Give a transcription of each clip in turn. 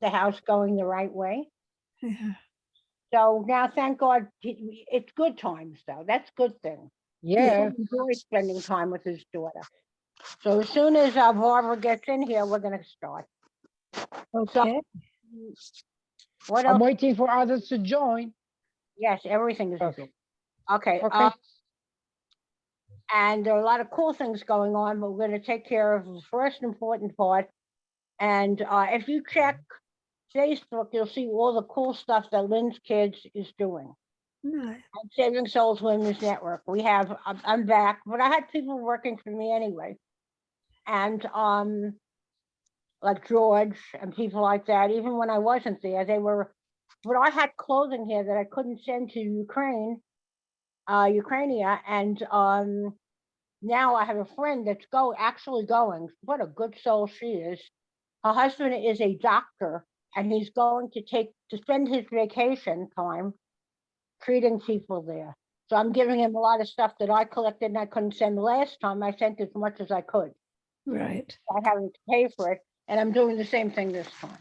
the house going the right way. Yeah. So now, thank God, it's good times though. That's a good thing. Yeah. He enjoys spending time with his daughter. So as soon as Barbara gets in here, we're going to start. Okay. What I'm else? waiting for others to join. Yes, everything is Okay. okay. Okay. And there are a lot of cool things going on, but we're going to take care of the first important part. And if you check Facebook, you'll see all the cool stuff that Lynn's Kids is doing. Nice. On Saving Souls Women's Network. We have, I'm back, but I had people working for me anyway. And like George and people like that, even when I wasn't there, they were, but I had clothing here that I couldn't send to Ukraine, Ukrainia. And now I have a friend that's actually going. What a good soul she is. Her husband is a doctor, and he's going to spend his vacation time treating people there. So I'm giving him a lot of stuff that I collected and I couldn't send last time. I sent as much as I could. Right. I haven't to pay for it, and I'm doing the same thing this time.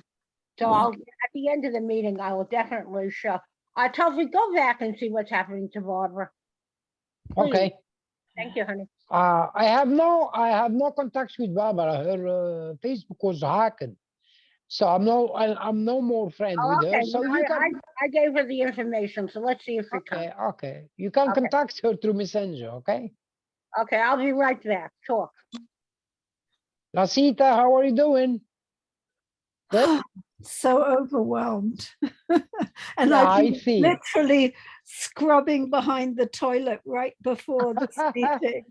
So I'll at the end of the meeting, I will definitely show. Taoufik, go back and see what's happening to Barbara. Please. Okay. Thank you, honey. I have no contacts with Barbara. Her Facebook was hacked, so I'm no more friend Oh, with her. okay. So Well, you can. I gave her the information, so let's see if we can. Okay. You can Okay. contact her through Messenger. Okay. Okay, I'll be right back. Talk. Lasita, how are you doing? Good. So overwhelmed. And Yeah, I've I been see. literally scrubbing behind the toilet right before this meeting.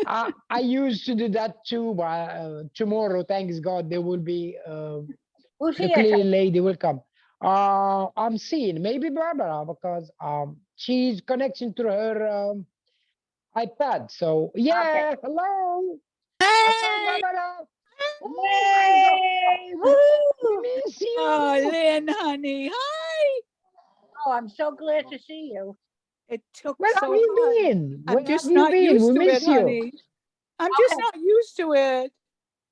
I used to do that too, but tomorrow, thanks God, there will be Who's the here? cleaning lady will come. I'm seeing maybe Barbara because she's connecting to her iPad. So yeah, hello. Hello, Barbara. Yay! Woo! We miss you. Oh, Lynn, honey. Hi. Oh, I'm so glad to see you. It took Where so have you long. been? Where I'm just have you not been? used We to miss it, you. honey. I'm just Okay. not used to it.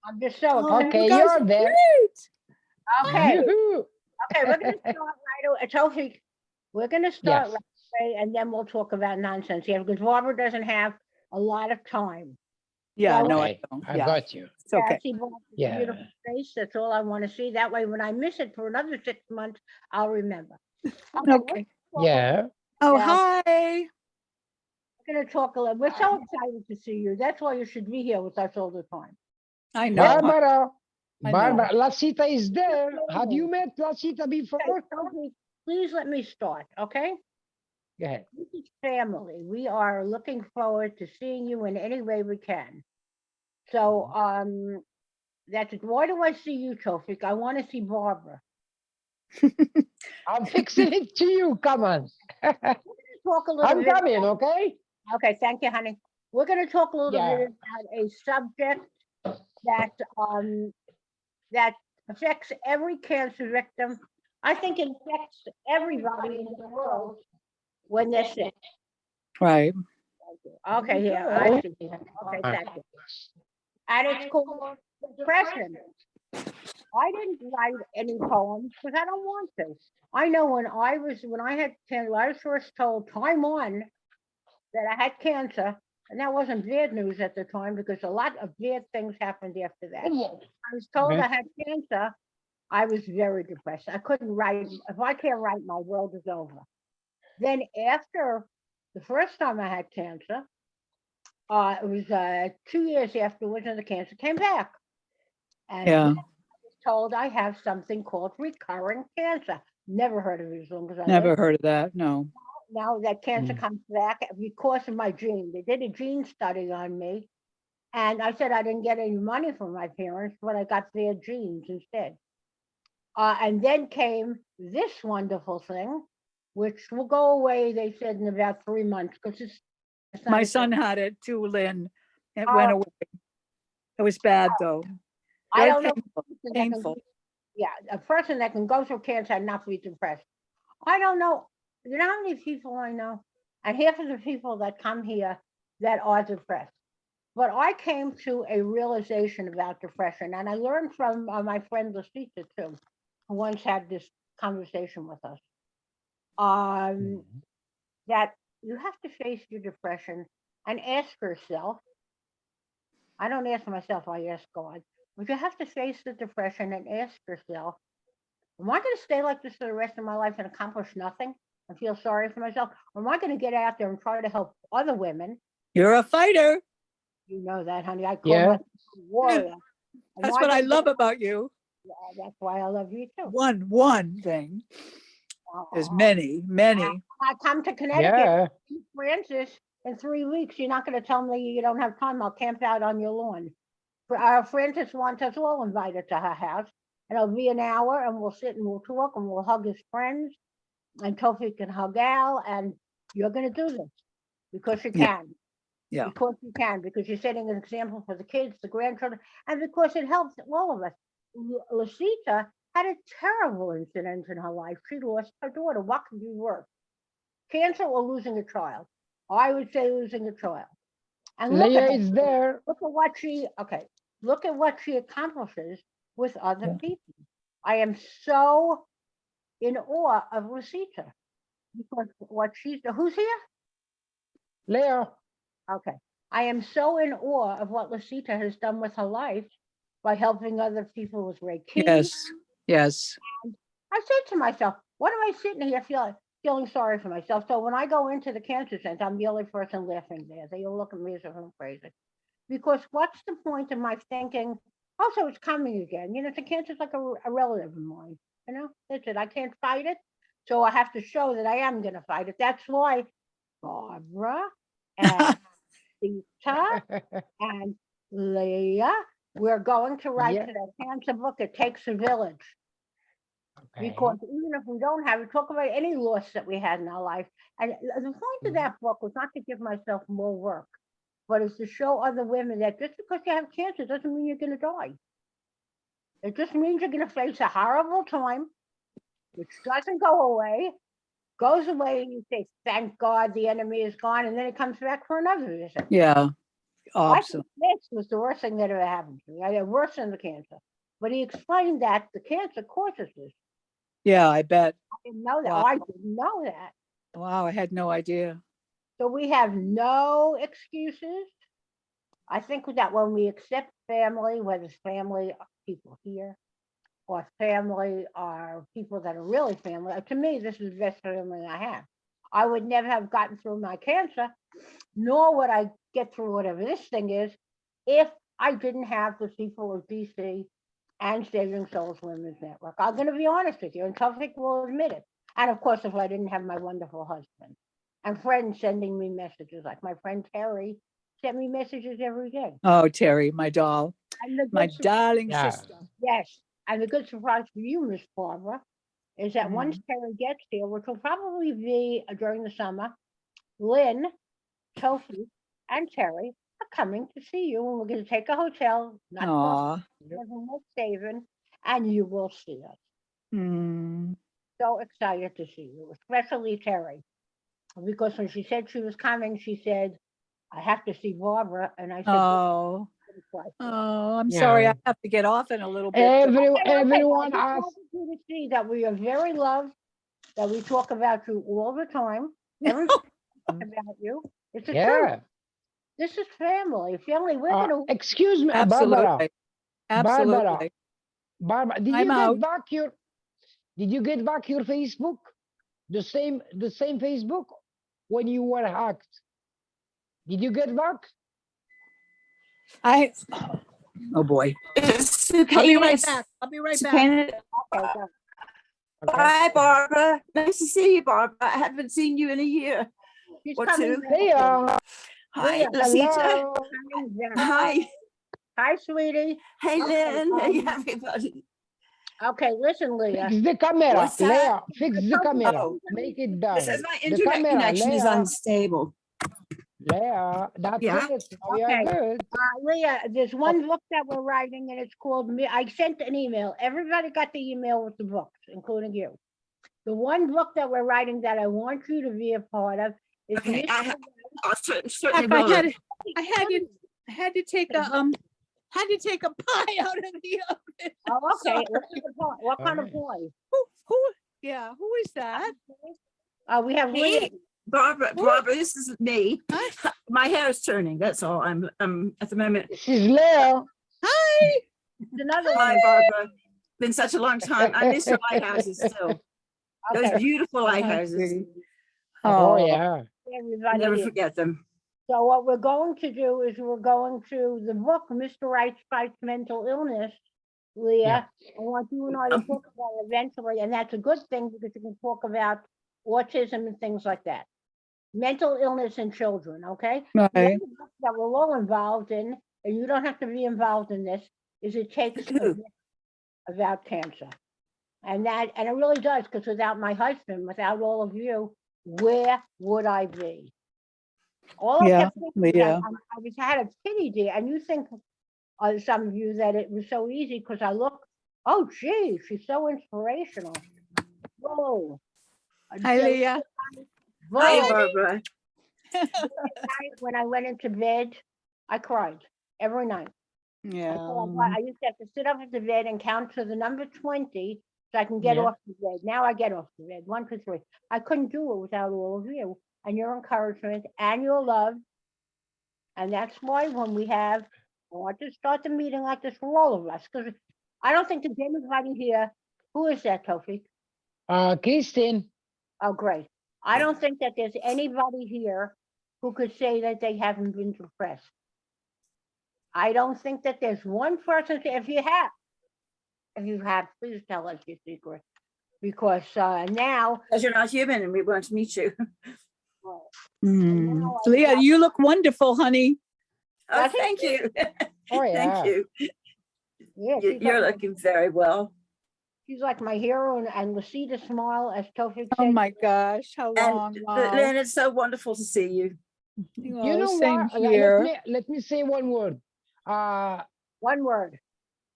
I'm just so Oh, excited. Okay, you guys you're are there. great. Okay. Yoo-hoo. Okay, we're gonna start right away. Taoufik, we're gonna start Yes. right away, and then we'll talk about nonsense here because Barbara doesn't have a lot of time. Yeah, So- no, I Okay, don't. I Yeah, got you. it's okay. See Barbara's Yeah. beautiful face. That's all I want to see. That way, when I miss it for another 6 months, I'll remember. Okay. Yeah. Oh, Yeah. hi. We're gonna talk a little. We're so excited to see you. That's why you should be here with us all the time. I know. honey. Barbara. I know. Barbara. Lasita is there. Have you met Lasita before? Okay, Taoufik, please let me start, okay? Go ahead. This is family. We are looking forward to seeing you in any way we can. So, that's it. Why do I see you, Taoufik? I want to see Barbara. I'm fixing it to you. Come on. Talk a little I'm bit. coming, okay? Okay, thank you, honey. We're going to talk a little Yeah. bit about a subject that affects every cancer victim. I think it affects everybody in the world when they're sick. Right. Okay, yeah, I see. Okay, thank you. And it's called depression. I didn't write any poems because I don't want to. I know when I had cancer, I was first told time on that I had cancer, and that wasn't bad news at the time because a lot of bad things happened after that. I was told Okay. I had cancer. I was very depressed. I couldn't write. If I can't write, my world is over. Then after the first time I had cancer, it was 2 years afterwards, and the cancer came back. And Yeah. then I was told I have something called recurring cancer. Never heard of it as long as I Never lived. heard of that. No. Now that cancer comes back because of my gene. They did a gene study on me, and I said I didn't get any money from my parents, but I got their genes instead. And then came this wonderful thing, which will go away, they said, in about 3 months, because it's not My a- son had it too, Lynn. It Oh. went away. It was bad though. I Very don't know. painful. a person that can- Painful. Yeah, a person that can go through cancer and not be depressed. I don't know. You know how many people I know? And half of the people that come here that are depressed. But I came to a realization about depression, and I learned from my friend Lasita too. who once had this conversation with us, Mhm. that you have to face your depression and ask yourself. I don't ask myself, I ask God. But you have to face the depression and ask yourself, am I going to stay like this for the rest of my life and accomplish nothing and feel sorry for myself? Or am I going to get out there and try to help other women? You're a fighter. You know that, honey. I call Yeah. myself a warrior. Am That's what I gonna love get- about you. Yeah, that's why I love you too. One thing. There's Aw. many. When I come to Connecticut, Yeah. Francis, in 3 weeks, you're not going to tell me you don't have time. I'll camp out on your lawn. Francis wants us all invited to her house, and it'll be an hour, and we'll sit and we'll talk, and we'll hug his friends, and Taoufik can hug Al, and you're going to do this because you Yeah. can. Yeah. Because you can, because you're setting an example for the kids, the grandchildren, and because it helps all of us. Lasita had a terrible incident in her life. She lost her daughter. What could be worse? Cancer or losing a child? I would say losing a child. And look Leah at her. is there. Look at what look at what she accomplishes with other Yeah. people. I am so in awe of Lasita because what who's here? Leah. Okay. I am so in awe of what Lasita has done with her life by helping other people with Reiki. Yes. Yes. I said to myself, what am I sitting here feeling sorry for myself? So when I go into the cancer center, I'm the only person laughing there. They all look at me as if I'm crazy. Because what's the point of my thinking, also it's coming again. You know, the cancer's like a relative of mine. You know, that's it. I can't fight it. So I have to show that I am going to fight it. That's why Barbara and Sita and Leah, we're going to write Yeah. to that cancer book. It takes a village. Okay. Because even if we don't have it, talk about any loss that we had in our life. And the point of that book was not to give myself more work, but it's to show other women that just because you have cancer doesn't mean you're going to die. It just means you're going to face a horrible time, which doesn't go away, goes away, and you say, thank God the enemy is gone, and then it comes back for another visit. Yeah. I Awesome. think this was the worst thing that ever happened to me. I had worse than the cancer. But he explained that the cancer causes this. Yeah, I bet. I didn't know that. Wow. Oh, I didn't know that. Wow, I had no idea. So we have no excuses. I think that when we accept family, whether it's family are people here or family are people that are really family, to me, this is the best family I have. I would never have gotten through my cancer, nor would I get through whatever this thing is, if I didn't have the people of DC and Saving Souls Women's Network. I'm going to be honest with you, and Taoufik will admit it. And of course, if I didn't have my wonderful husband and friends sending me messages, like my friend Terry sent me messages every day. Oh, Terry, my doll, And the my good darling Yeah. sister. yes, and the good surprise for you, Miss Barbara, is that once Mhm. Terry gets here, which will probably be during the summer, Lynn, Taoufik, and Terry are coming to see you, and we're going to take a hotel, not far Aw. from West, and you will see us. Mm. So excited to see you, especially Terry, because when she said she was coming, she said, I have to see Barbara, and I said, Oh. "Good Christ." Oh, I'm sorry. Yeah. I have to get off in a little bit. But Everyone I just asks. wanted you to see that we are very loved, that we talk about you all the time. Everybody talks about you. It's the truth. Yeah. This is family. Family, we're going to. Excuse me, Barbara. Absolutely. Barbara, I'm out. Did you get back your Facebook? The same Facebook when you were hacked. Did you get back? Oh boy. Sue I'll be right Candace. back. I'll be right Sue back. Candace. Okay, go. Okay. Bye, Barbara. Nice to see you, Barbara. I haven't seen you in a year. She's Or coming two. back. Leah, Hi, Leah, Lasita. hello. Coming back. Hi. Hi, sweetie. Hey, Okay, Lynn. Hey, everybody. Okay, listen, Leah. Fix the camera. What's that? Leah, fix the camera. Oh. Make it It down. says my The internet camera, connection is Leah. unstable. Leah, that's Yeah. it. Now we are Okay. good. Leah, there's one book that we're writing, and it's called I sent an email. Everybody got the email with the books, including you. The one book that we're writing that I want you to be a part of is Okay, Miss I'll certainly I will. had to take a had to take a pie out of the oven. Oh, okay. Sorry. What kind of nice. pie? Who is that? We have Me? Lynn. Barbara, What? Barbara, this is me. Hi. My hair is turning. That's all. I'm at the moment. This is Leah. Hi. It's another Hi, one. Barbara. Been such a long time. I miss your lighthouses still. Those Okay. beautiful Hi, lighthouses. sweetie. Oh, yeah. Everybody Never here. forget them. So what we're going to do is we're going to the book, Mr. Right Fights Mental Illness, Leah. I want you and I to talk about it eventually, and that's a good thing because you can talk about autism and things like that. Mental illness in children, okay? The other Right. book that we're all involved in, and you don't have to be involved in this, is It Takes a Who? Village about cancer. And it really does, because without my husband, without all of you, where would I be? All I Yeah, kept thinking was that Leah. I had a pity, dear, and you think, some of you, that it was so easy because I look, oh gee, she's so inspirational. Whoa. Hi, So, Leah. Hi, whoa. Barbara. Night when I went into bed, I cried every night. Yeah. I used to have to sit up at the bed and count to the number 20 so I can get Yeah. off the bed. Now I get off the bed, 1, 2, 3. I couldn't do it without all of you and your encouragement and your love. And that's why when I want to start the meeting like this for all of us, because I don't think there's anybody here. Who is that, Taoufik? Kristine. Oh, great. I don't think that there's anybody here who could say that they haven't been depressed. I don't think that there's one person, if you have, please tell us your secret. Because now, Because you're not human and we want to meet you. now I- Leah, you look wonderful, honey. Oh, Does it? thank you. Oh, yeah. Thank you. yeah, You're looking very well. she's like my hero and Lasita smile, as Taoufik Oh said. my gosh, how long? And Wow. Lynn, it's so wonderful to see you. You Oh, know same what? here. Let me say one word. One word.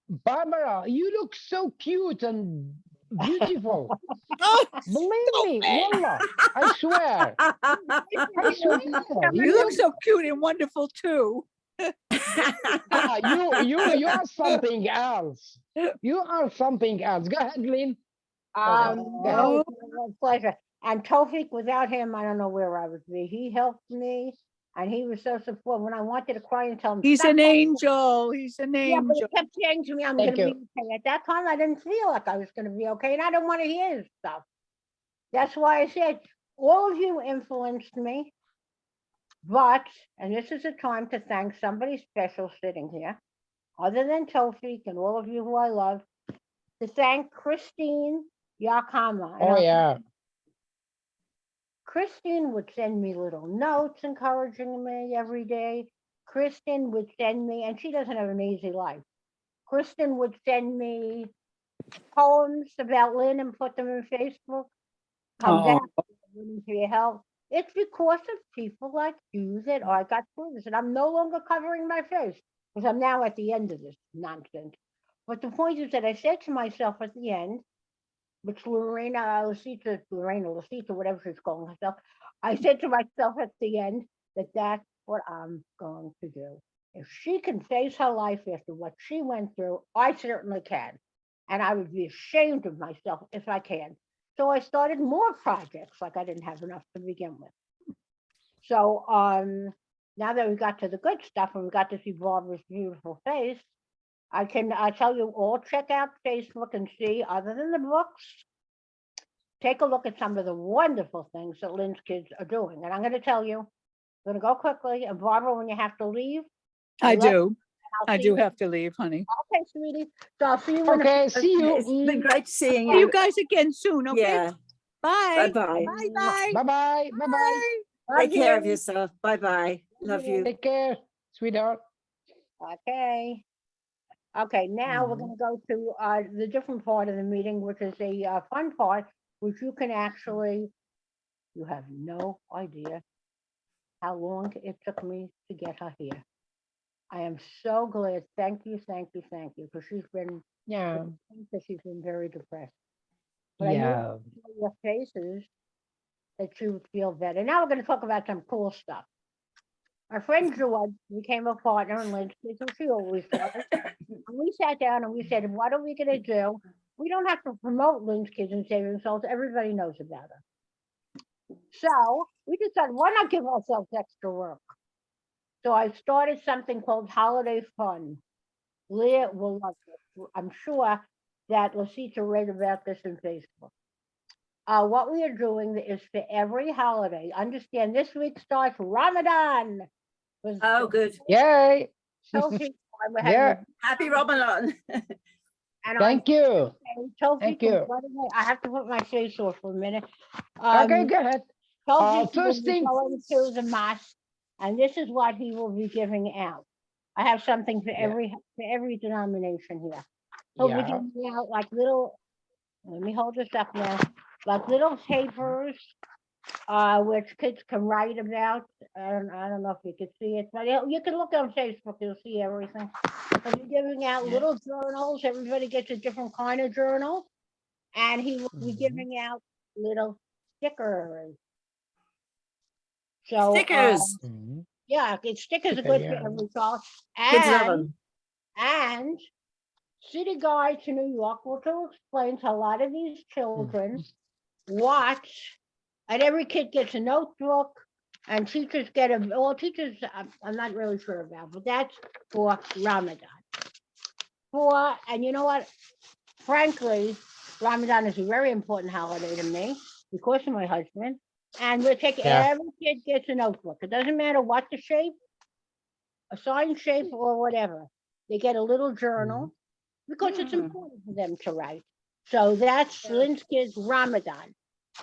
Barbara, you look so cute and beautiful. Oh, Believe me, wallah, I swear. I swear. you look so cute and wonderful too. You are something else. You are something else. Go ahead, Lynn. No, it's a pleasure. And Taoufik, without him, I don't know where I would be. He helped me and he was so supportive. When I wanted to cry and tell him, He's "Stop an crying," angel. He's an yeah, but he angel. kept saying to me, I'm Thank gonna be you. okay. At that time, I didn't feel like I was gonna be okay, and I didn't want to hear his stuff. That's why I said, all of you influenced me, but, and this is a time to thank somebody special sitting here, other than Taoufik and all of you who I love, to thank Kristine Yakama. And Oh, yeah. Kristine would send me little notes encouraging me every day. Kristine would send me, and she doesn't have an easy life. Kristine would send me poems about Lynn and put them in Facebook. Come Oh, back, waiting for your help. It's because of people like you that I got through this, and I'm no longer covering my face because I'm now at the end of this nonsense. But the point is that I said to myself at the end, which Lasita, whatever she's calling herself, I said to myself at the end that that's what I'm going to do. If she can face her life after what she went through, I certainly can. And I would be ashamed of myself if I can. So I started more projects, like I didn't have enough to begin with. So now that we got to the good stuff and we got to see Barbara's beautiful face, I can tell you all, check out Facebook and see, other than the books, take a look at some of the wonderful things that Lynn's kids are doing. And I'm going to tell you, I'm going to go quickly. And Barbara, when you have to leave, I love do. you. I'll I see do you- have to leave, honey. Okay, sweetie. So I'll see you in a Okay, see you. It's been great seeing See you you. guys again soon, okay? Yeah. Bye. Bye-bye. Bye-bye. Bye-bye. Bye-bye. Bye. Love Take care of you. yourself. Bye-bye. Love you. Take care, sweetheart. Okay. Okay, now we're going to go to the different part of the meeting, which is a fun part, which you can actually, you have no idea how long it took me to get her here. I am so glad. Thank you, because she's been, Yeah. she's been very depressed. But I knew Yeah. from your faces that you would feel better. Now we're going to talk about some cool stuff. My friend George became a partner in Lynn's Kids, and she always was. And we sat down and we said, what are we gonna do? We don't have to promote Lynn's Kids and Saving Souls. Everybody knows about her. So we decided, why not give ourselves extra work? So I started something called Holiday Fun. Leah will love it. I'm sure that Lasita read about this in Facebook. What we are doing is for every holiday. Understand, this week starts Ramadan. Oh, good. Yay. Taoufik, we're having Yeah. Happy Ramadan. and Thank you. Taoufik, Thank you. by the way, I have to put my face off for a minute. Okay, go ahead. Taoufik will first be thing- going to the mosque, and this is what he will be giving out. I have something for every denomination here. He'll be Yeah. giving out like little. Let me hold this up now. Like little papers, which kids can write about. I don't know if you can see it, but you can look on Facebook. You'll see everything. He'll be giving out little journals. Everybody gets a different kind of journal, and he will be Mhm. giving out little stickers. So Stickers. Mhm. yeah, stickers are Sticker, good yeah. for every child. Kids love And them. and City Guide to New York will explain to a lot of these children what, and every kid gets a notebook, and teachers get a, well, teachers, I'm not really sure about, but that's for Ramadan. And you know what? Frankly, Ramadan is a very important holiday to me because of my husband. And we'll take Yeah. every kid gets a notebook. It doesn't matter what the shape, a sign shape or whatever. They get a little journal because it's Mm. important for them to write. So that's Lynn's Kids Ramadan.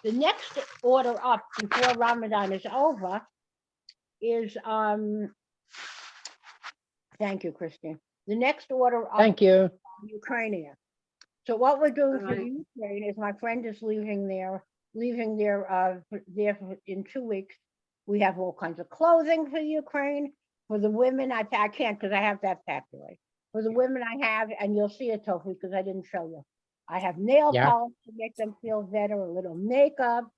The next order up before Ramadan is over is thank you, Christine. The next order up Thank you. is Ukrainian. So what we're doing for Right. the Ukraine is my friend is leaving there in 2 weeks. We have all kinds of clothing for Ukraine. For the women, I can't because I have that packed away. For the women I have, and you'll see it, Tofu, because I didn't show you. I have nail Yeah. polish to make them feel better, a little makeup,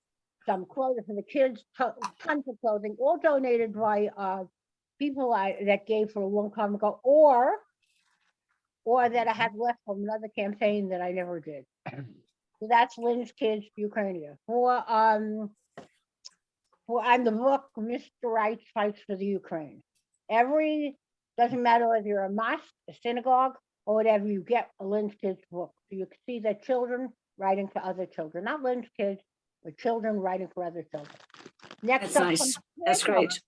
some clothing for the kids, tons of clothing, all donated by people that gave for a long time ago, or that I had left from another campaign that I never did. So that's Lynn's Kids Ukraine. And the book, Mr. Right Fights for the Ukraine. Doesn't matter whether you're a mosque, a synagogue, or whatever, you get a Lynn's Kids book. So you can see that children writing for other children, not Lynn's Kids, but children writing for other children. That's nice. That's great.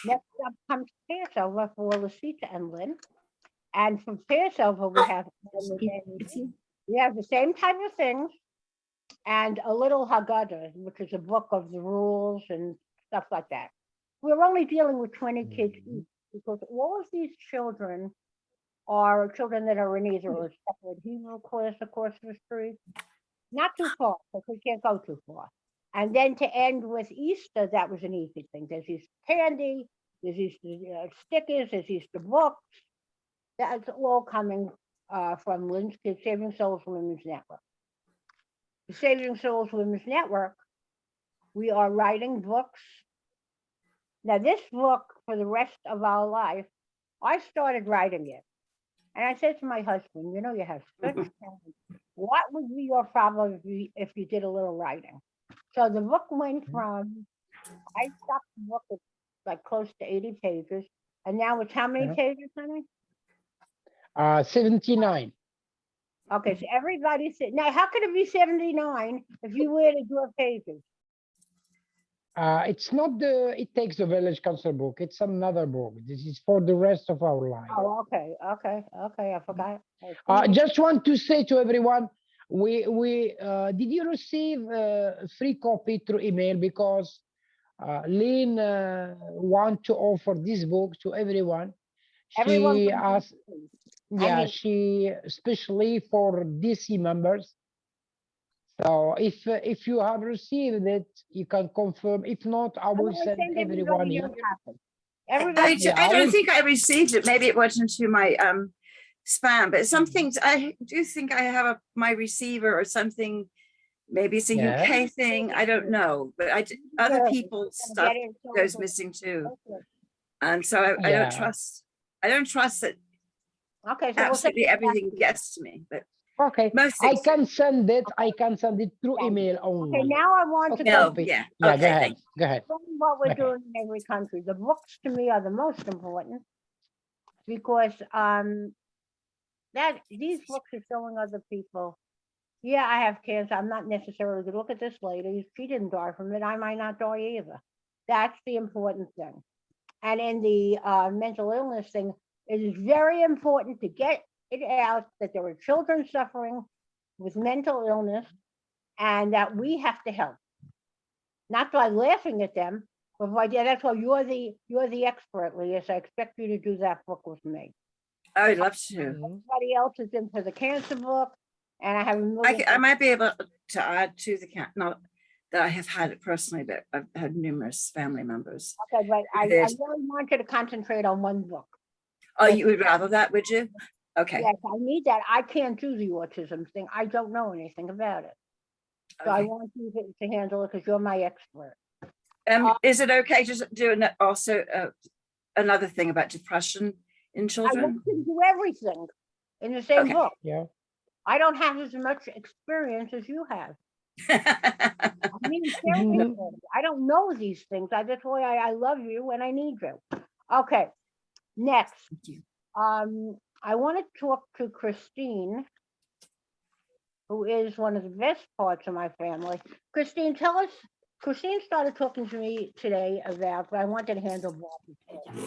Next up comes Passover for Lasita and Lynn. And from Passover, we have the same type of things and a little Haggadah, which is a book of the rules and stuff like that. We're only dealing with 20 kids each because all of these children are children that are in either a separate Hebrew class across the street, not too far, because we can't go too far. And then to end with Easter, that was an easy thing. There's Easter candy, there's Easter stickers, there's Easter books. That's all coming from Lynn's Kids Saving Souls Women's Network. The Saving Souls Women's Network, we are writing books. Now, this book, for the rest of our life, I started writing it. And I said to my husband, you have such talent. What would be your problem if you did a little writing? So the book went from, I stopped the book at like close to 80 pages. And now it's how many pages, honey? 79. Okay, so everybody said, now how could it be 79 if you added your pages? It's not It Takes the Village Council book. It's another book. This is for the rest of our life. Oh, okay, I forgot. Just want to say to everyone, did you receive a free copy through email? Because Lynn want to offer this book to everyone. Everyone She can asked, mean- she especially for DC members. So if you have received it, you can confirm. If not, I will send everyone everybody here. knows happened. Everybody, I don't think I received it. Maybe it went into my spam, but some things I do think I have my receiver or something. Maybe it's a UK thing. I don't know, but other people's stuff goes missing too. And so I Yeah. don't trust that Okay, so we'll send absolutely it back everything to you. gets to me, but Okay. most I things. can send it. I can send it through Thank you. email Okay, only. now I want to Okay. go No, to yeah. Yeah, go Okay, ahead. thank Go ahead. what we're Okay. doing in every country. The books to me are the most important because that these books are showing other people. Yeah, I have cancer. I'm not necessarily good. Look at this lady. She didn't die from it. I might not die either. That's the important thing. And in the mental illness thing, it is very important to get it out that there are children suffering with mental illness and that we have to help. Not by laughing at them, but by that's why you're the expert, Leah. So I expect you to do that book with me. I would love to. Mhm. Everybody else is in for the cancer book, and I have a million. I might be able to add to the not that I have had it personally, but I've had numerous family members. Okay, but I There's- really want you to concentrate on one book. Oh, you would rather that, would you? Okay. Yes, I need that. I can't do the autism thing. I don't know anything about it. So I Okay. want you to handle it because you're my expert. Is it okay to do also another thing about depression in I children? want you to do everything in the same Okay. book. Yeah. I don't have as much experience as you have. I mean, seriously, I don't know these things. That's why I love you and I need you. Okay, next. Thank you. I want to talk to Kristine, who is one of the best parts of my family. Kristine, tell us. Kristine started talking to me today about, but I wanted to handle Bobby.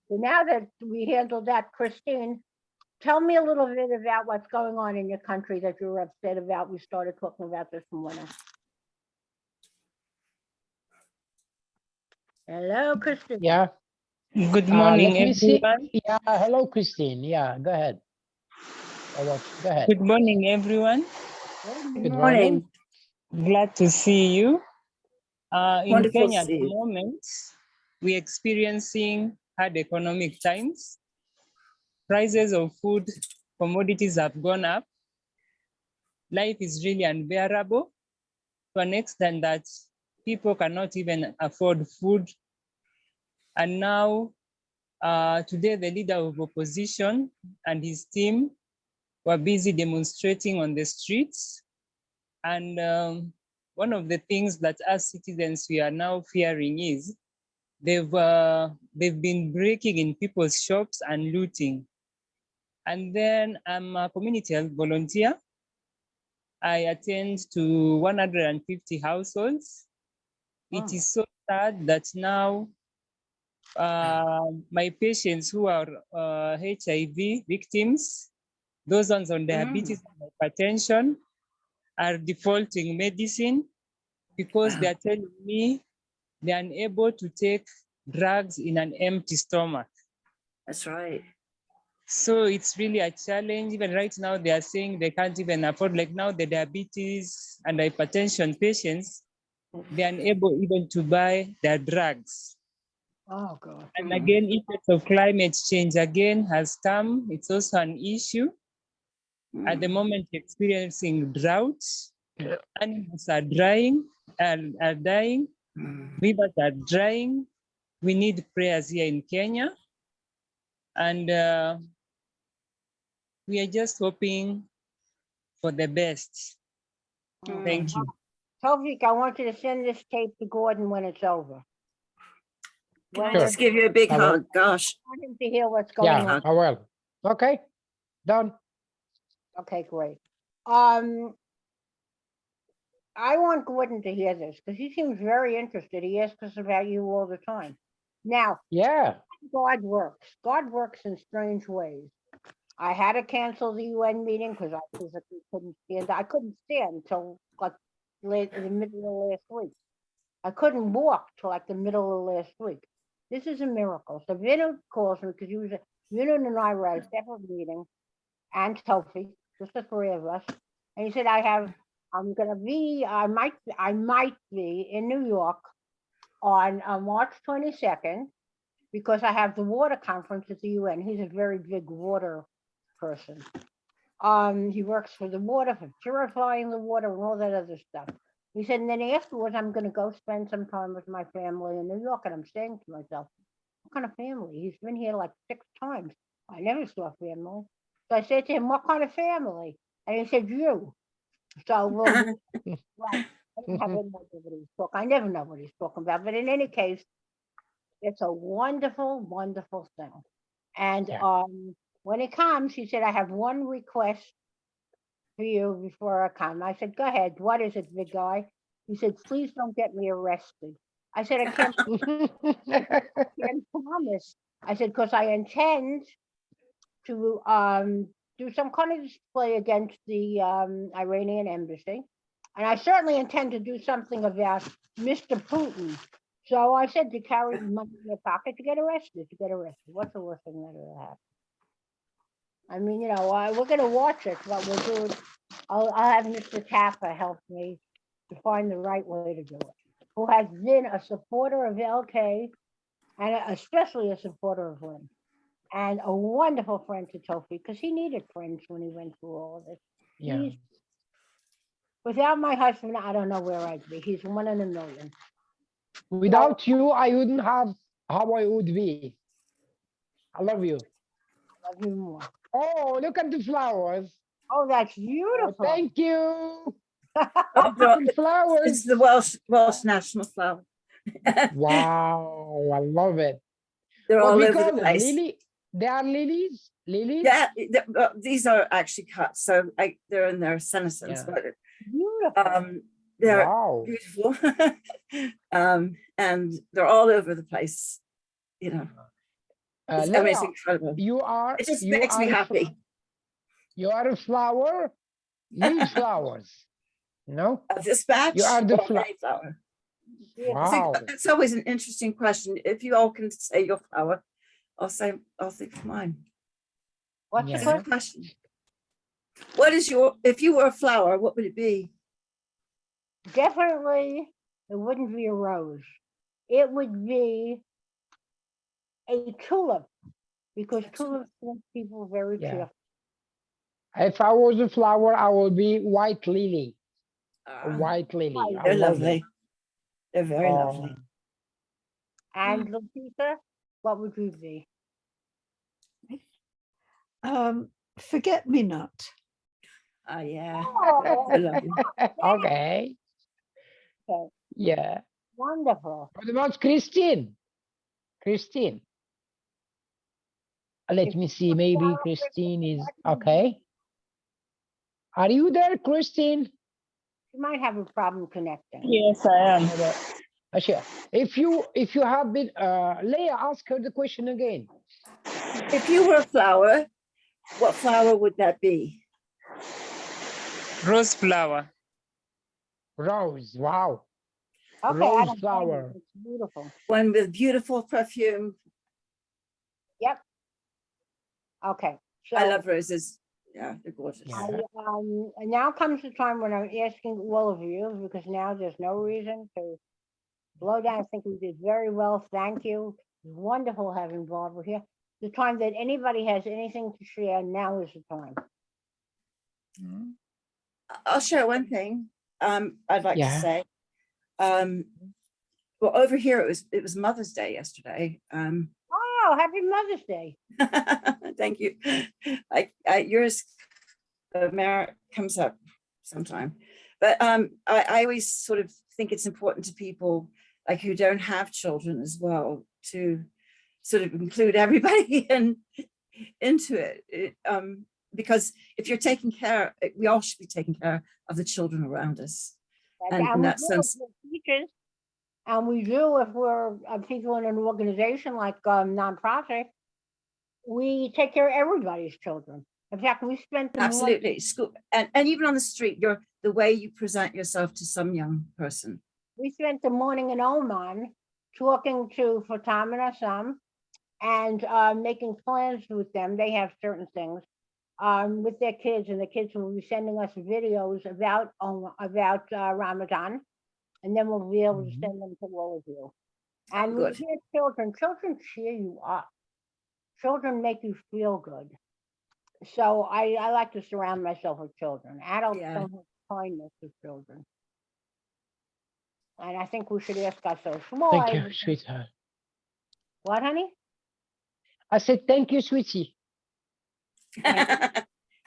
So now that we handled that, Kristine, tell me a little bit about what's going on in your country that you're upset about. We started talking about this morning. Hello, Kristine. Yeah. Good morning, Let me see. everyone. Yeah. Hello, Christine. Yeah. Go ahead. Go ahead. Good morning, everyone. Good morning. Glad to see you. In Wonderful Kenya to at see the you. moment, we're experiencing hard economic times. Prices of food commodities have gone up. Life is really unbearable to an extent that people cannot even afford food. And now, today, the leader of opposition and his team were busy demonstrating on the streets. And one of the things that as citizens we are now fearing is they've been breaking in people's shops and looting. And then I'm a community health volunteer. I attend to 150 households. It is so sad that now my patients who are HIV victims, those ones on diabetes and hypertension, are defaulting medicine because they are telling me they're unable to take drugs in an empty stomach. That's right. So it's really a challenge. Even right now, they are saying they can't even afford, like now the diabetes and hypertension patients, they're unable even to buy their drugs. Oh, God. And again, effects of climate change again has come. It's also an issue. At the moment, experiencing droughts. Animals are dying, rivers are drying. We need prayers here in Kenya. And we are just hoping for the best. Thank you. Taoufik, I want you to send this tape to Gordon when it's over. Can I Sure. just give you a big I will. hug? Gosh. I want him to hear what's going Yeah, on. I will. Okay. Done. Okay, great. I want Gordon to hear this because he seems very interested. He asks us about you all the time. Now, Yeah. God works. God works in strange ways. I had to cancel the UN meeting because I physically couldn't stand. I couldn't stand until like late in the middle of last week. I couldn't walk till like the middle of last week. This is a miracle. So Vinod calls me because Vinod and I were at a separate meeting, and Taoufik, just the three of us. And he said, I might be in New York on March 22nd because I have the water conference at the UN. He's a very big water person. He works for the water, for purifying the water and all that other stuff. He said, and then afterwards, I'm going to go spend some time with my family in New York. And I'm saying to myself, what kind of family? He's been here like 6 times. I never saw family. So I said to him, what kind of family? And he said, you. So we'll right. I don't have any idea what he's talking. I never know what he's talking about. But in any case, it's a wonderful, wonderful thing. And Yeah. when it comes, he said, I have one request for you before I come. I said, go ahead. What is it, big guy? He said, please don't get me arrested. I said, I can't promise. I said, because I intend to do some kind of display against the Iranian embassy. And I certainly intend to do something about Mr. Putin. So I said to carry money in your pocket to get arrested, What's the worst thing that'll happen? I mean, you know, we're going to watch it, but we'll do it. I'll have Mr. Tapper help me to find the right way to do it. Who has been a supporter of LK and especially a supporter of Lynn. And a wonderful friend to Taoufik, because he needed friends when he went through all of this. Yeah. Without my husband, I don't know where I'd be. He's 1 in a million. Without you, I wouldn't have how I would be. I love you. Love you more. Oh, look at the flowers. Oh, that's Oh, beautiful. thank you. Oh, no, Beautiful flowers. it's the Welsh national flower. Wow, I love it. They're What all we over call the it? place. Lily? They are lilies? Lilies? Yeah, these are actually cut, so they're in their senescence, Yeah. but Beautiful. they're Wow. beautiful. And they're all over the place, you know. I mean, it's Leah, incredible. you are It just you makes me are a happy. You are a flower. Need flowers. You know? A dispatch You are the or flower. any flower. Wow. It's always an interesting question. If you all can say your flower, I'll think of mine. What's the That's a Yeah. good question. What is if you were a flower, what would it be? Definitely, it wouldn't be a rose. It would be a tulip, because tulips make people very Yeah. cheerful. If I was a flower, I would be white lily. A Ah, white lily. I they're love lovely. it. They're very lovely. And Lasita, what would you be? Forget me not. Ah, yeah. Oh, They're lovely. Okay. okay. Yeah. Wonderful. What about Christine? Christine. Let me see. Maybe Christine is okay. Are you there, Christine? You might have a problem connecting. Yes, I am. Sure. If you have been Leah, ask her the question again. If you were a flower, what flower would that be? Rose flower. Rose. Wow. Okay, Rose I don't flower. know. It's beautiful. One with beautiful perfume. Yep. Okay. So I love roses. Yeah, they're gorgeous. Yeah. and now comes the time when I'm asking all of you, because now there's no reason to blow down. I think we did very well. Thank you. It's wonderful having Barbara here. The time that anybody has anything to share, now is the time. I'll share one thing. I'd like to Yeah. say. Well, over here it was Mother's Day yesterday. Oh, happy Mother's Day. Thank you. Yours, Mara, comes up sometime. But I always sort of think it's important to people like who don't have children as well to sort of include everybody into it. Because if you're taking care, we all should be taking care of the children around us. And in we that do sense, if we're teachers, and we do if we're people in an organization like nonprofit, we take care of everybody's children. In fact, we spent the absolutely, school and even on the street, the way you present yourself to some young person. We spent the morning in Oman talking to Fatima and Assam and making plans with them. They have certain things with their kids, and the kids will be sending us videos about Ramadan, and then we'll be able to send them to all of you. And we hear children cheer you up. Children make you feel good. So I like to surround myself with children. Adults don't have kindness to children. And I think we should ask ourselves why. Thank you, sweetheart. What, honey? I said, thank you, sweetie.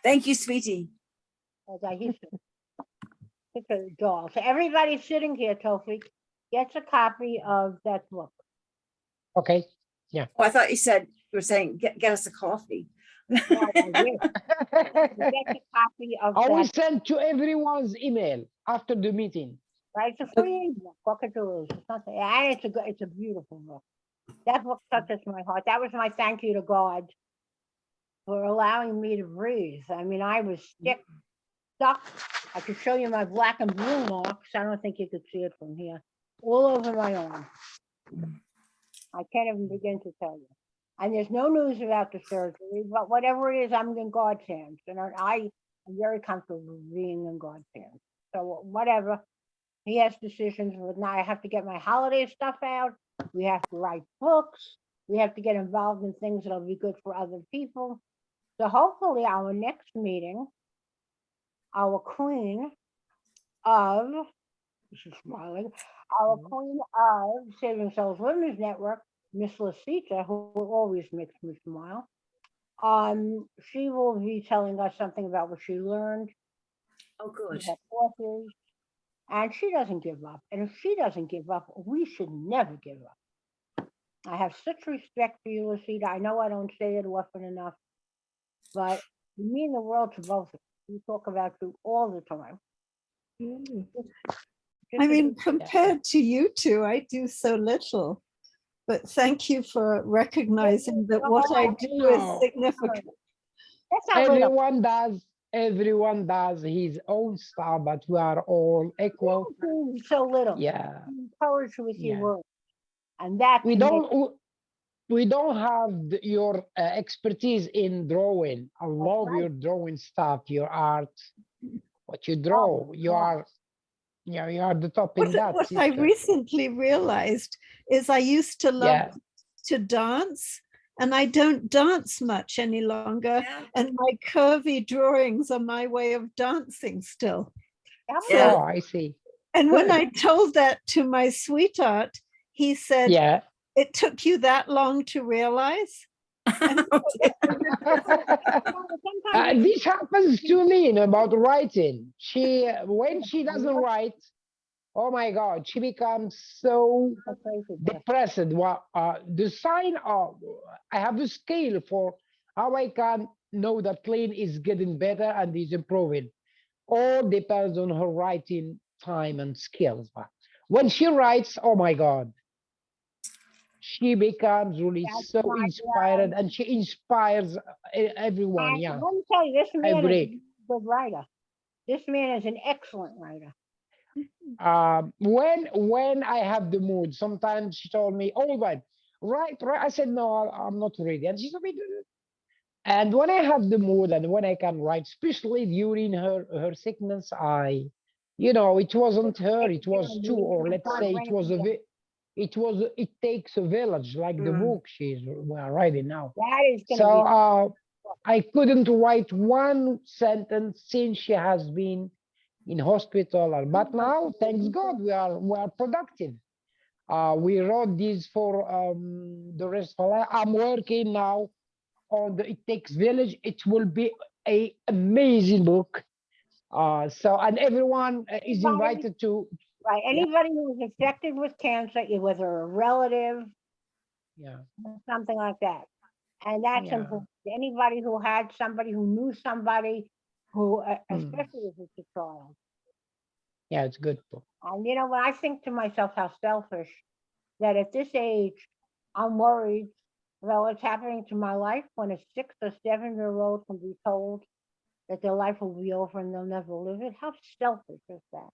Thank you, sweetie. As I used to. It's a doll. So everybody sitting here, Taoufik, gets a copy of that book. Okay. Oh, I thought you were saying, get us a coffee. No, I wish. You get a copy of I will that. send to everyone's email after the meeting. Right? It's a free book. Buckadoos. It's not, and it's a beautiful book. That book touches my heart. That was my thank you to God for allowing me to breathe. I mean, I was stuck. I could show you my black and blue marks. I don't think you could see it from here. All over my arm. I can't even begin to tell you. And there's no news about the surgery, but whatever it is, I'm in God's hands. And I am very comfortable being in God's hands. So whatever. He has decisions, but now I have to get my holiday stuff out. We have to write books. We have to get involved in things that'll be good for other people. So hopefully our next meeting, our queen of, she's smiling, our queen of Saving Souls Women's Network, Miss Lasita, who always makes me smile. She will be telling us something about what she learned. Oh, good. We have authors. And she doesn't give up. And if she doesn't give up, we should never give up. I have such respect for you, Lasita. I know I don't say it often enough, but you mean the world to both of us. We talk about you all the time. I mean, compared to you two, I do so little. But thank you for recognizing that what I do is significant. That's not little. Everyone does his own stuff, but we are all equal. So little. Yeah. Encourage with your Yeah. words. And that We don't have your expertise in drawing. I love your drawing stuff, your art, what you draw. You are the top in that. What I recently realized is I used to love to dance, and I don't dance much any longer. Yeah. And my curvy drawings are my way of dancing still. Yeah. Oh, I see. And when Good. I told that to my sweetheart, he said, Yeah. it took you that long to realize? This happens to Lynn about writing. When she doesn't write, oh my God, she becomes so depressed. The sign of, I have a scale for how I can know that Lynn is getting better and is improving. All depends on her writing time and skills. But when she writes, oh my God, she becomes really so inspired, and she inspires everyone. Yeah, let me tell you, this I man is a agree. good writer. This man is an excellent writer. When I have the mood, sometimes she told me, "Oh, right, right." I said, "No, I'm not ready," and she told me. And when I have the mood and when I can write, especially during her sickness, it wasn't her, it was two, or let's say it takes a village, like the book we're writing now. That is going to So I couldn't write one sentence since she has been in hospital, but now, thanks God, we are productive. We wrote this for the rest of our life. I'm working now on the It Takes Village. It will be an amazing book. And everyone is invited to. Right. Anybody who was infected with cancer, whether a relative, something like that. And that's important. Anybody who had somebody who knew somebody who, especially if it's a child. Yeah, it's good book. And when I think to myself how selfish that at this age, I'm worried about what's happening to my life when a 6 or 7-year-old can be told that their life will be over and they'll never live it. How selfish is that?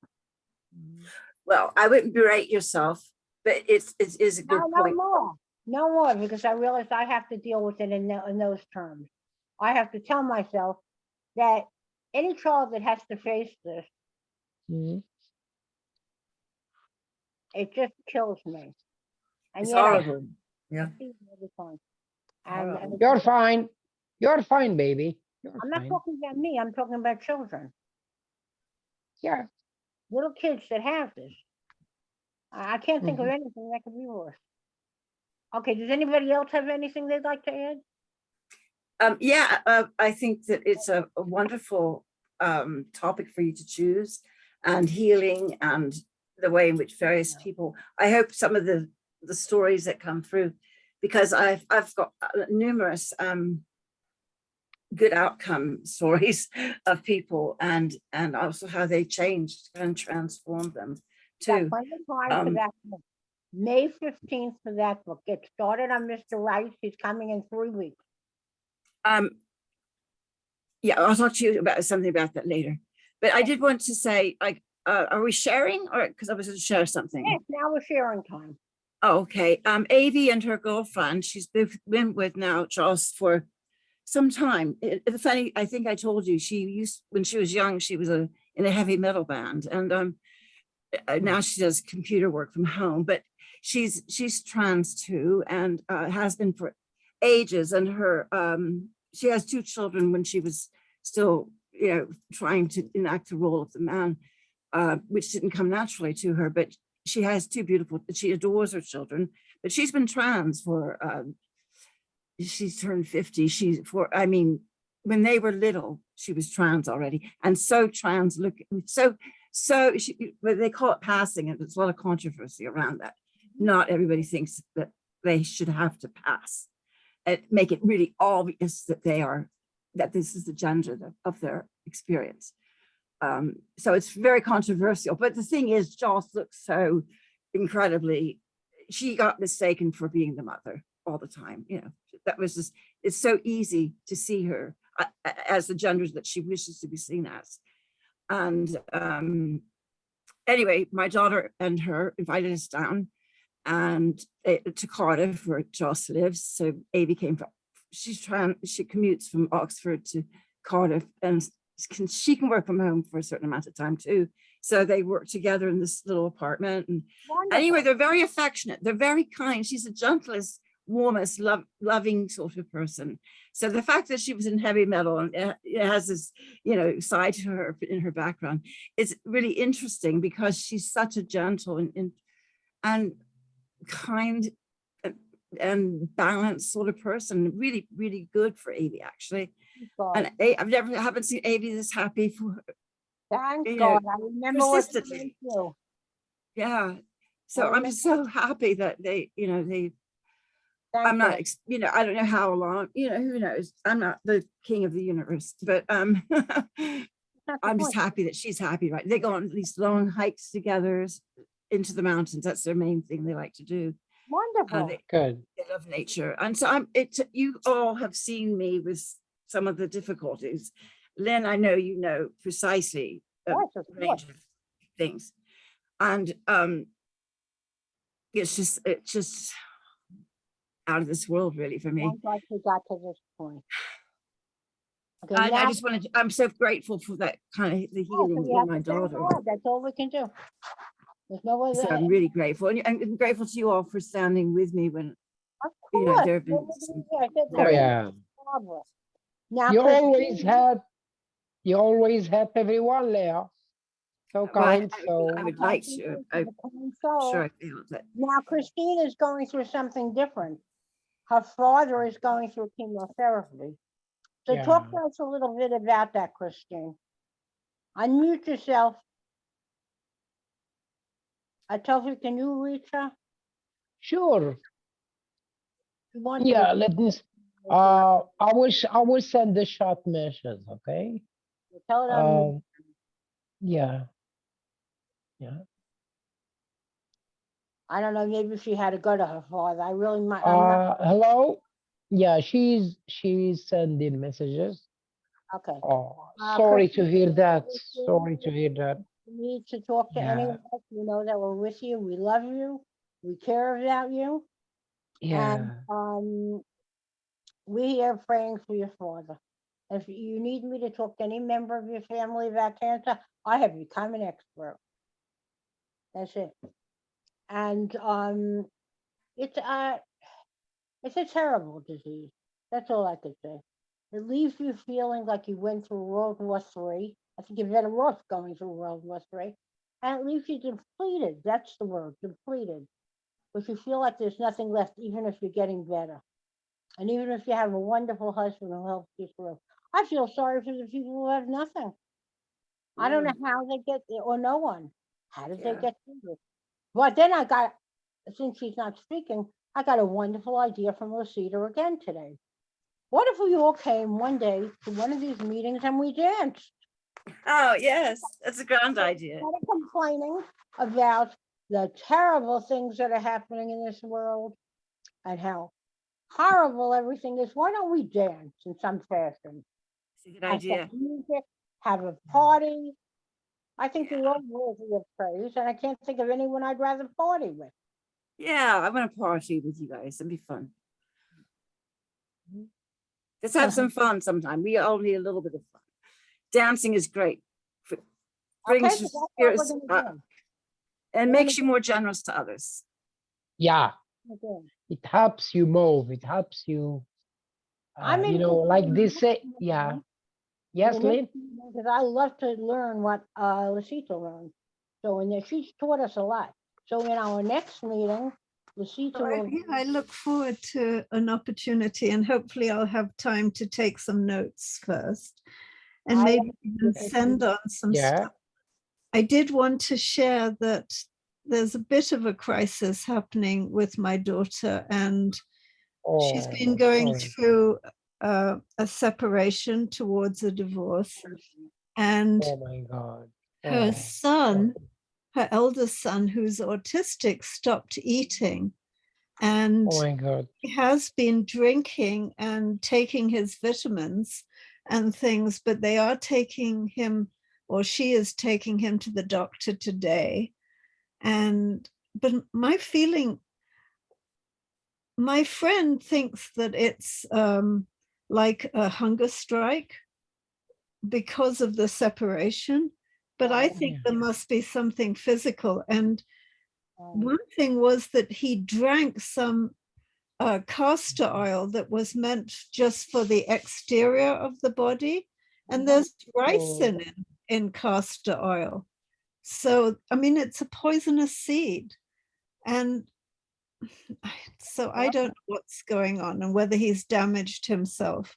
Well, I wouldn't berate yourself, but it is a good point. No more, because I realize I have to deal with it in those terms. I have to tell myself that any child that has to face this, it just kills me. And It's yet horrible. Yeah. And You're fine. You're fine, baby. I'm not talking about me. I'm talking about children. Yeah. Little kids that have this. I can't think of anything that could be worse. Okay, does anybody else have anything they'd like to add? I think that it's a wonderful topic for you to choose, and healing and the way in which various people, I hope some of the stories that come through, because I've got numerous good outcome stories of people, and also how they changed and transformed them Got too. plenty of time for that book. May 15th for that book. Get started on Mr. Rice. He's coming in 3 weeks. Yeah, I'll talk to you about something about that later. But I did want to say, like, are we sharing, or because I was going to share something? Yes, now we're sharing time. Oh, okay. Avi and her girlfriend, she's been with now Charles for some time. It's funny, I think I told you, when she was young, she was in a heavy metal band, and now she does computer work from home, but she's trans too, and has been for ages. And her she has 2 children when she was still, trying to enact the role of the man, which didn't come naturally to her. But she has 2 beautiful, she adores her children, but she's been trans for, she's turned 50. When they were little, she was trans already. And so trans look, they call it passing, and there's a lot of controversy around that. Not everybody thinks that they should have to pass and make it really obvious that that this is the gender of their experience. So it's very controversial. But the thing is, Joss looks so incredibly, she got mistaken for being the mother all the time. That was just, it's so easy to see her as the gender that she wishes to be seen as. And anyway, my daughter and her invited us down and to Cardiff, where Joss lives. So Avi came from, she commutes from Oxford to Cardiff, and she can work from home for a certain amount of time too. So they work together in this little apartment. And anyway, they're very affectionate. They're very kind. She's the gentlest, warmest, loving sort of person. So the fact that she was in heavy metal and it has this, side to her in her background, is really interesting, because she's such a gentle and kind and balanced sort of person. Really, really good for Avi, actually. And haven't seen Avi this happy for, Thank God. I remember what you went through. yeah. So I'm so happy that I'm not, I don't know how long, who knows? I'm not the king of the universe, but I'm just happy that she's happy, right? They go on these long hikes together into the mountains. That's their main thing they like to do. Wonderful. Good. They love nature. And so you all have seen me with some of the difficulties. Lynn, I know you know precisely a range of things. And it's just out of this world, really, for me. Like we got to this point. Okay, I just wanted to, I'm so grateful for that kind of the healing in my daughter. That's all we can do. There's no way. So I'm really grateful, and I'm grateful to you all for standing with me when there have been some very Now, you always help everyone, Leah. So kind. I would like to. I'm sure I feel that. Now, Christine is going through something different. Her father is going through chemotherapy. So talk to us a little bit about that, Christine. Unmute yourself. Taoufik, can you reach her? Sure. Yeah, let me. I will send the short message. Okay. Tell them. Yeah. I don't know. Maybe she had to go to her father. I really might. Hello. Yeah, she's sending messages. Okay. Oh, sorry to hear that. Sorry to hear that. You need to talk to anyone else. You know that we're with you. We love you. We care about you. Yeah. And we are praying for your father. If you need me to talk to any member of your family about cancer, I have become an expert. That's it. And it's a terrible disease. That's all I could say. It leaves you feeling like you went through World War III. I think you're better off going through World War III. And it leaves you depleted. That's the word, depleted. but you feel like there's nothing left, even if you're getting better. And even if you have a wonderful husband who helps you through. I feel sorry for the people who have nothing. I don't know how they get there, or no one. How did they Yeah. get through this? But then I got, since she's not speaking, I got a wonderful idea from Lasita again today. What if we all came one day to one of these meetings and we danced? Oh, yes, that's a grand idea. Instead of complaining about the terrible things that are happening in this world and how horrible everything is, why don't we dance in some fashion? It's a good Have some idea. music, have a party. I think we're all worthy of praise, and I can't think of anyone I'd rather party with. Yeah, I want to party with you guys. It'd be fun. Let's have some fun sometime. We all need a little bit of fun. Dancing is great. Brings Okay, so your that's what spirits we're gonna up do. and We're makes you gonna more generous to others. Yeah, do. it helps you move. It helps you, I'm you know, like this say, yeah. Yes, Lynn? Because I love to learn what Lasita learned. So in there, she's taught us a lot. So in our next meeting, Lasita will. I look forward to an opportunity, and hopefully I'll have time to take some notes first and I maybe want even to- send on some Yeah. stuff. I did want to share that there's a bit of a crisis happening with my daughter, and she's Oh, been going sorry. through a separation towards a divorce, and Oh my God. her Oh, son, sorry. her eldest son, who's autistic, stopped eating, and Oh my God. he has been drinking and taking his vitamins and things, but they are taking him, or she is taking him to the doctor today. And but my feeling, my friend thinks that it's like a hunger strike because of the separation, but I think Yeah. there must be something physical. And um, one thing was that he drank some castor oil that was meant just for the exterior of the body, and there's rice in castor oil. So I mean, it's a poisonous seed, and so I don't know what's going on and whether he's damaged himself.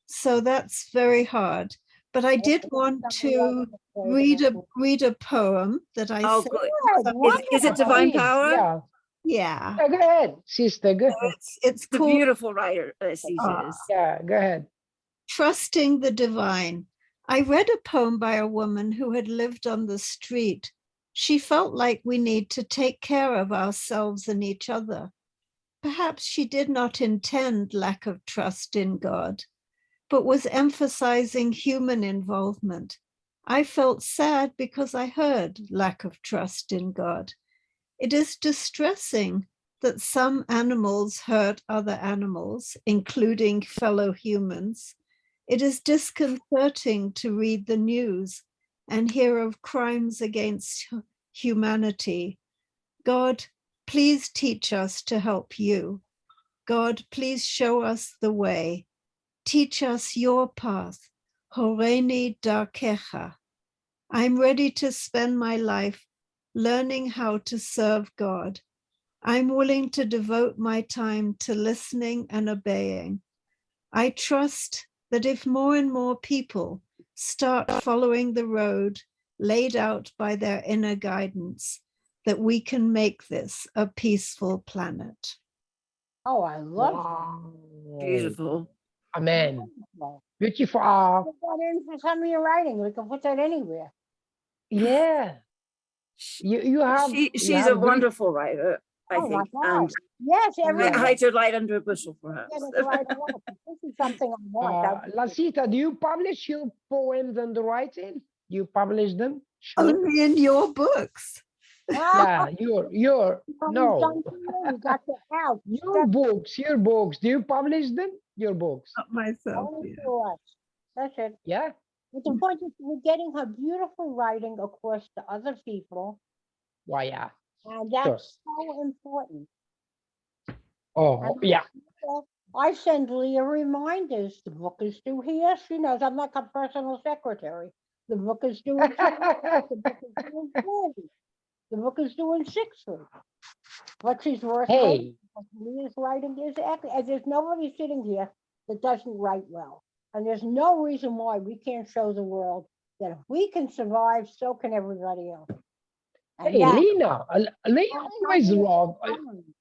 So that's very hard. But I did want to read a poem that I Oh, said. good. Is it Divine Please, Power? yeah. Yeah, Yeah, go ahead, sister. Go ahead. it's The called beautiful writer, Essadiki is. Yeah, go ahead. Trusting the Divine. I read a poem by a woman who had lived on the street. She felt like we need to take care of ourselves and each other. Perhaps she did not intend lack of trust in God, but was emphasizing human involvement. I felt sad because I heard lack of trust in God. It is distressing that some animals hurt other animals, including fellow humans. It is disconcerting to read the news and hear of crimes against humanity. God, please teach us to help you. God, please show us the way. Teach us your path. Horeni darkecha. I'm ready to spend my life learning how to serve God. I'm willing to devote my time to listening and obeying. I trust that if more and more people start following the road laid out by their inner guidance, that we can make this a peaceful planet. Oh, I love Wow. Beautiful. Amen. that. Beautiful. Put that in for some of your writing. We can put that anywhere. Yeah. You have She's a great. wonderful writer, I Oh my think. And God. Yes, everyone. I hide her light under a bushel, perhaps. Get it right away. This is something I want. Lasita, do you publish your poems and writing? You publish them? Sure. Only in your books. Yeah, your no. We got the out. Your books. Do you publish them? Your books. Not myself. Only Yeah. to us. That's it. Yeah. But the point is, we're getting her beautiful writing across to other people, Why, yeah. and that's so important. Oh, And yeah. I send Leah reminders. The book is due here. She knows I'm like a personal secretary. The book is due in 2 weeks. The book is due in 4 weeks. The book is due in 6 weeks. But she's worth Hey, Leah's writing is excellent, and there's nobody sitting here that doesn't write well. And there's no reason why we can't show the world that if we can survive, so can everybody else. And hey, that- Lena, Leah that's always not wrong. common.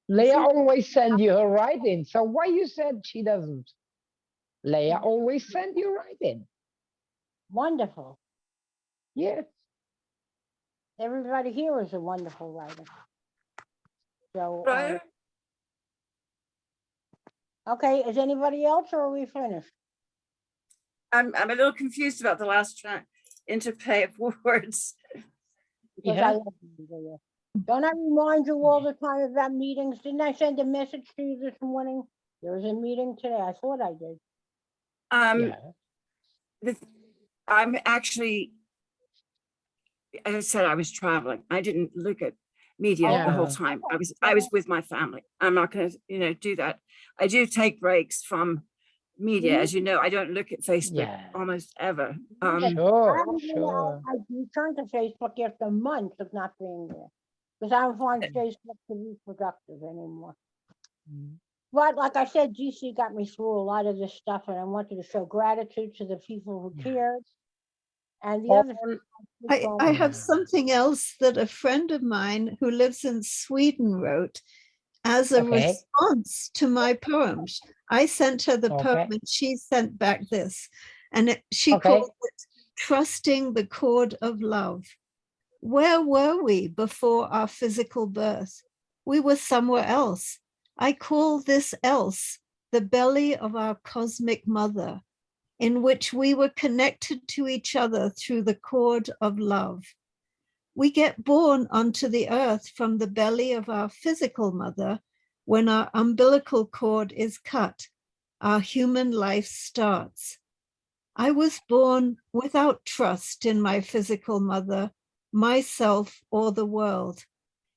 Leah See- always send you her writing. So why you said she doesn't? Leah always send you writing. Wonderful. Yes. Everybody here is a wonderful writer. So, Right. okay, is anybody else or are we finished? I'm a little confused about the last interplay of words. Because Yeah. I love you, Leah. Don't I remind you all the time about meetings? Didn't I send a message to you this morning? There was a meeting today. I thought I did. Yeah. I'm actually, as I said, I was traveling. I didn't look at media the whole Yeah. time. I was with my family. I'm not going to, do that. I do take breaks from media. As you know, I don't look at Facebook Yeah. almost ever. Sure, sure. I returned to Facebook after months of not being there. Because I don't find Facebook to be productive anymore. Mm. But like I said, GC got me through a lot of this stuff and I wanted to show gratitude to the people who Yeah. cared. And the other thing I have Yeah. something else that a friend of mine who lives in Sweden wrote as a Okay. response to my poems. I sent her the poem Okay. and she sent back this. And she Okay. called it Trusting the Chord of Love. Where were we before our physical birth? We were somewhere else. I call this else the belly of our cosmic mother, in which we were connected to each other through the cord of love. We get born onto the earth from the belly of our physical mother. When our umbilical cord is cut, our human life starts. I was born without trust in my physical mother, myself, or the world.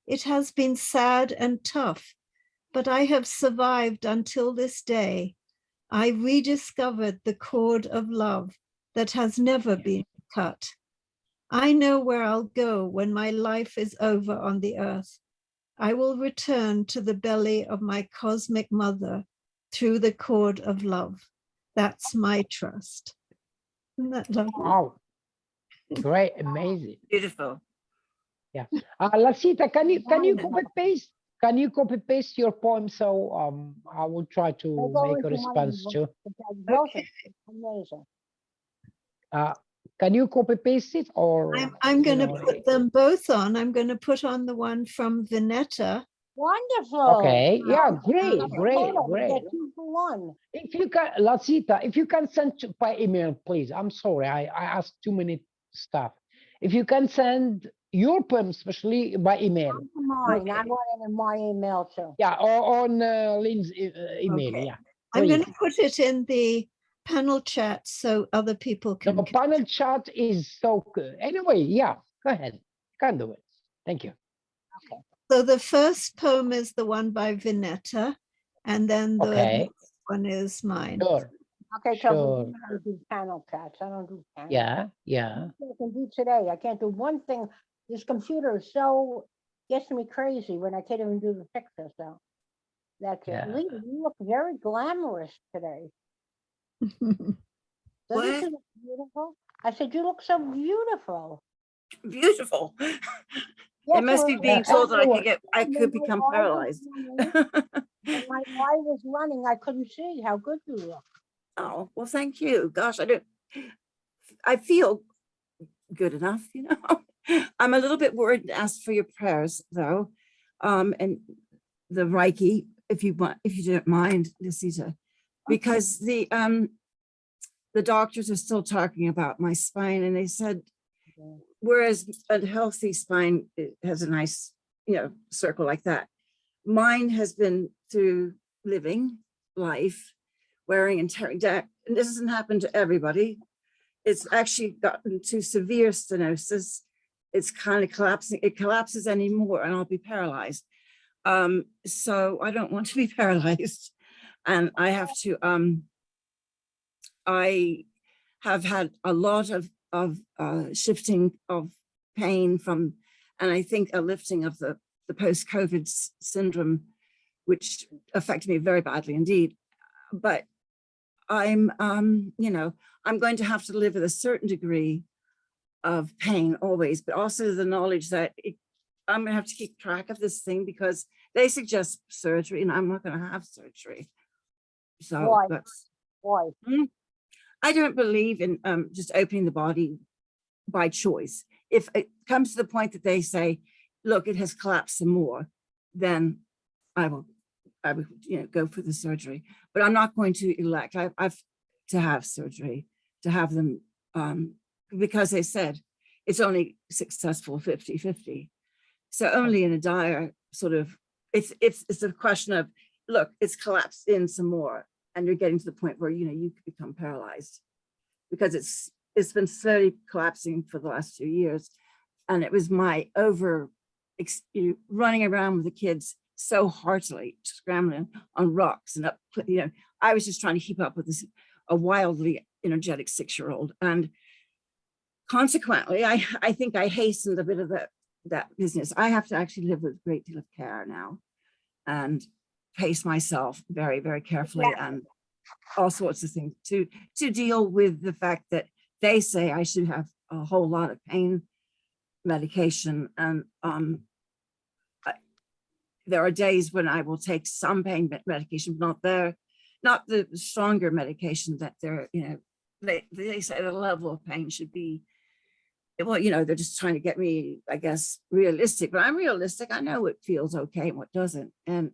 It has been sad and tough, but I have survived until this day. I rediscovered the cord of love that has never been cut. I know where I'll go when my life is over on the earth. I will return to the belly of my cosmic mother through the cord of love. That's my trust. Isn't that lovely? Wow. Great, amazing. Beautiful. Lasita, can you copy paste? Can you copy paste your poem so I will try they to go make a into one of response the to. books, because both of them, amazing. Can you copy paste it or I'm you going to know, put them both on. I'm going to put on the one from Vinetta. Wonderful. okay, yeah, great, That's great, total. You great. get 2 for 1. If you can, Lasita, if you can send by email, please. I'm sorry, I asked too many stuff. If you can send your poem, especially by email. Mine. I want it in my email too. Yeah, or on Lynn's email. Okay. Yeah. I'm going to Please. put it in the panel chat so other people The can. panel chat is so good. Anyway, yeah, go ahead. You can do it. Thank you. So the first poem is the one by Vinetta, and then the Okay. next one is mine. Sure. Okay, so Sure. I don't do panel chats. I don't do panel. Yeah, yeah. I can do today. I can't do one thing. This computer is so gets me crazy when I can't even do the picture. So that's Yeah. it. Lee, you look very glamorous today. Doesn't What? she look beautiful? I said you look so beautiful. Beautiful. Yes, It must be was- being told that everyone- I when could my become eye was paralyzed. running- When my eye was running, I couldn't see how good you look. Oh, well, thank you. Gosh, I feel good enough, I'm a little bit worried to ask for your prayers though. And the Reiki, if you don't mind, Lasita, because the doctors are still talking about my spine and they said, whereas a healthy spine has a nice, circle like that. Mine has been through living life, wearing and tearing down. And this doesn't happen to everybody. It's actually gotten to severe stenosis. It's kind of collapsing. It collapses anymore and I'll be paralyzed. So I don't want to be paralyzed. And I have to, I have had a lot of shifting of pain from, and I think a lifting of the the post-COVID syndrome, which affected me very badly indeed. But I'm, you know, I'm going to have to live with a certain degree of pain always, but also the knowledge that I'm gonna have to keep track of this thing because they suggest surgery and I'm not gonna have surgery. So Why? that's, Why? I don't believe in just opening the body by choice. If it comes to the point that they say, look, it has collapsed some more, then I would, you know, go for the surgery. But I'm not going to elect. I've to have surgery, to have them, because they said it's only successful 50-50. So only in a dire sort of, it's a question of, look, it's collapsed in some more, and you're getting to the point where, you know, you could become paralyzed because it's been slowly collapsing for the last 2 years. And it was my running around with the kids so heartily, scrambling on rocks and up, you know, I was just trying to keep up with this, a wildly energetic 6-year-old. And consequently, I think I hastened a bit of that business. I have to actually live with a great deal of care now and pace myself very, very carefully and all sorts of things to deal with the fact that they say I should have a whole lot of pain medication. And there are days when I will take some pain medication, not the stronger medication that they're, you know, they say the level of pain should be, well, you know, they're just trying to get me, I guess, realistic, but I'm realistic. I know what feels okay and what doesn't. And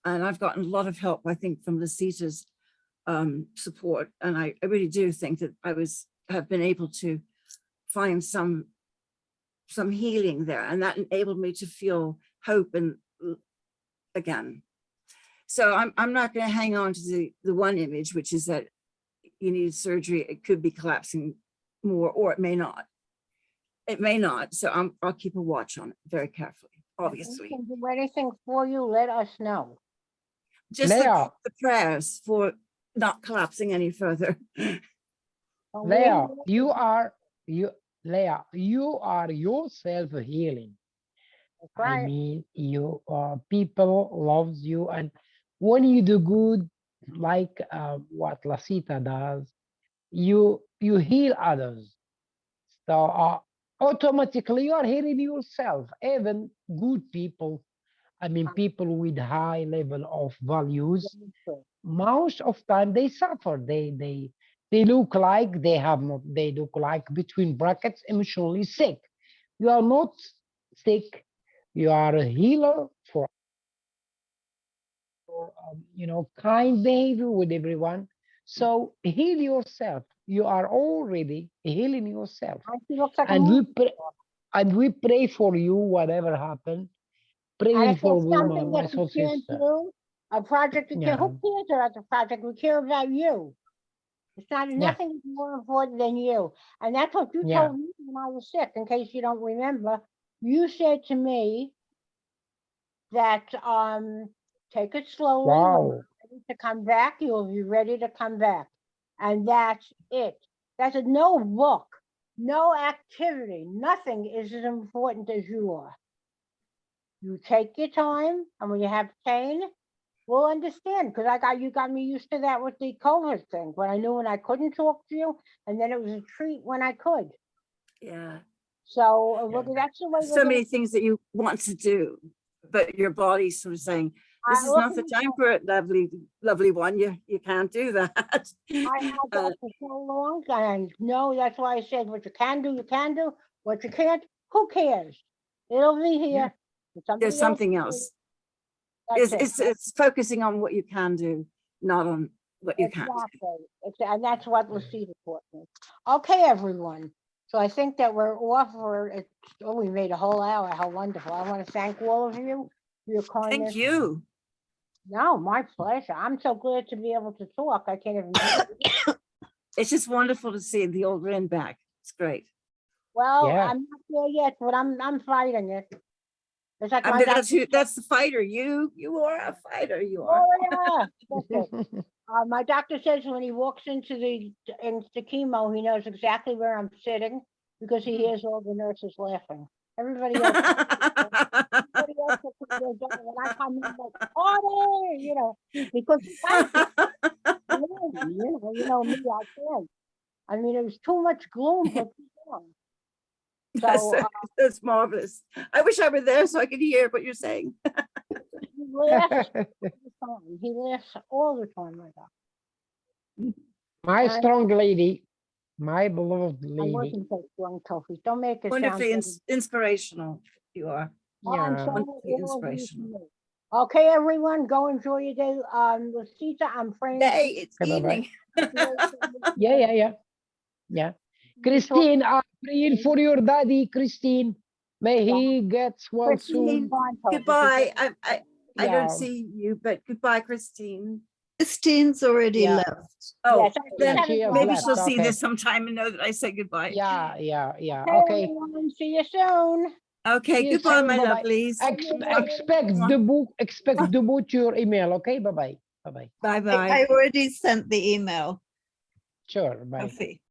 I've gotten a lot of help, I think, from Lasita's support. And I really do think that I have been able to find some healing there, and that enabled me to feel hope and again. So I'm not going to hang on to the one image, which is that you need surgery. It could be collapsing more, or it may not. It may not. So I'll keep a watch on it very carefully, obviously. If we can do anything for you, let us know. Just Leah. the prayers for not collapsing any further. But Leah, we're- Leah, you are yourself healing. That's I right. mean, you people loves you, and when you do good, like what Lasita does, you heal others. So automatically you are healing yourself. Even good people, I mean, people with high level of values, most of time they suffer. They look like they have not. They look like, between brackets, emotionally sick. You are not sick. You are a healer for you know, kind behavior with everyone. So heal yourself. You are already healing yourself, She looks like a and movie. we pray for you, whatever happened. And Praying if for there's Wilma, something my that soul we can't sister. do, a project we Yeah, can't, who cares about the project? We care about you. It's not, yeah, nothing is more important than you. And that's what you yeah. told me when I was sick, in case you don't remember. You said to me that, take it slowly. When Wow. you're ready to come back, you'll be ready to come back. And that's it. That's it. No book, no activity, nothing is as important as you are. You take your time, and when you have pain, we'll understand, because you got me used to that with the COVID thing, when I knew when I couldn't talk to you, and then it was a treat when I could. Yeah. So Yeah. that's the way we're So gonna. many things that you want to do, but your body's sort of saying, this is look not at the me, time for it, lovely one. You can't do that. I had that for so long, and no, that's why I said what you can do, you can do. What you can't, who cares? It'll be here. for somebody There's else something to do. else. That's it. It's focusing on what you can do, not on what you can't. Exactly. And that's what Lasita taught me. Okay, everyone. So I think that we're off for it. Oh, we made a whole hour. How wonderful. I want to thank all of you for your kindness. Thank you. No, my pleasure. I'm so glad to be able to talk. I can't even believe it. It's just wonderful to see the old Lynn back. It's great. Well, Yeah. I'm not there yet, but I'm fighting it. It's like I my mean, doctor. that's the fighter. You are a fighter. You are. Oh, yeah. That's it. My doctor says when he walks into the chemo, he knows exactly where I'm sitting because he hears all the nurses laughing. Everybody else, everybody else I'm like, party, you know, because he has to, you know me, I can't. I mean, it was too much gloom for too long. So That's marvelous. I wish I were there so I could hear what you're saying. he laughs all the time. He laughs all the time like that. My And strong lady, my beloved I lady. wasn't so strong, Taoufik. Don't make it sound Wonderfully good. inspirational you are. I'm Yeah. sorry, Wonderfully all of you inspirational. too. Okay, everyone, go enjoy your day. Lasita, I'm praying. Day, it's Okay, bye-bye. evening. Yeah. Christine, I'm praying for your daddy, Christine. May he get well soon. Goodbye. I Yeah. don't see you, but goodbye, Christine. Christine's already Yeah. left. Oh, Yes, then Yeah, she has maybe left, she'll see okay. this sometime and know that I said goodbye. Yeah. Okay, Okay. everyone, see you soon. Okay, See you goodbye, soon, my bye-bye. lovelies. Expect the book to your email. Okay. Bye-bye. Bye-bye. Bye-bye. I already sent the email. Sure. Bye. Sophie.